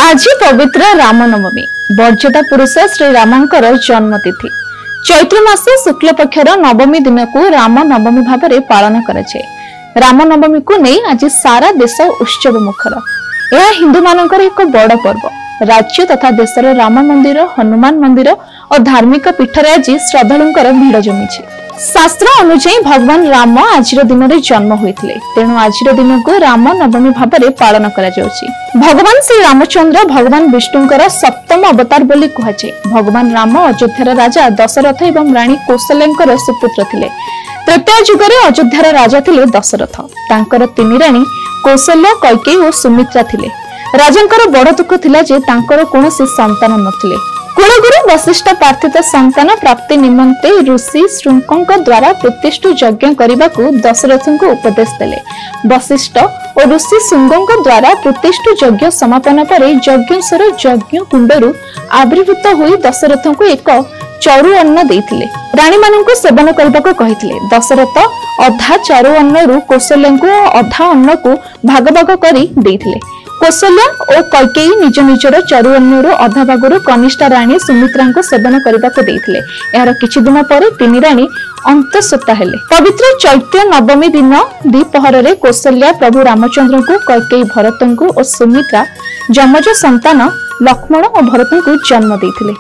आज पवित्र रामनवमी मर्यादा पुरुष श्री रामंकर जन्मतिथि चैत्र मास शुक्ल पक्षर नवमी दिन को राम नवमी भाव में पालन कराए। रामनवमी को नहीं आज सारा देश उत्सव मुखर। यह हिंदू मानकर एक बड़ पर्व। राज्य तथा देशर राम मंदिर, हनुमान मंदिर और धार्मिक पीठर आज श्रद्धालुंकर भीड़ जमी। शास्त्र अनुसार भगवान राम आज दिन में जन्म होते, तेणु आज दिन को राम नवमी भाव में पालन करा जाउछि। भगवान श्री रामचंद्र भगवान विष्णुंकर सप्तम अवतार बोली कहुए। भगवान राम अयोध्यार राजा दशरथ एवं रानी कौशल्यांकर सुपुत्र थिले। त्रेता जुगरे अयोध्यार राजा थिले दशरथ। तांकर तीन रानी कौशल्य, कैकेयी और सुमित्रा थिले। राजांकर बड़ दुख थिला जे तांकर कोनोसी संतान नथिले। कुलगुरु वशिष्ठ प्रार्थित संतान प्राप्ति निमंते ऋषि श्रुंक द्वारा प्रतिष्ठु यज्ञ करने को दशरथ को उपदेश देले। वशिष्ठ और ऋषि श्रुंग द्वारा प्रतिष्ठु यज्ञ समापन पर यज्ञेश्वर यज्ञ कुंडरू आविर्भूत हुई दशरथ को एक चरु अन्न देइथिले। रानी माननकु सेवन करबा को कहिथिले। दशरथ अधा चरु अन्नरु कौशल्य को अधा अन्न को भाग भाग करी देइथिले। कौशल्य और कैकेयी निज निजर चरु अन्नरु अधा भागरु कनिष्ठ रानी सुमित्रा को सेवन करबा को देइथिले। यार किछि दिन पर तीन रानी अंतःसत्ता हेले। पवित्र चैत्र नवमी दिन द्विपहर रे कौशल्या प्रभु रामचंद्र को, कैकेयी भरत को और सुमित्रा जमज संतान लक्ष्मण और भरत को जन्म देइथिले।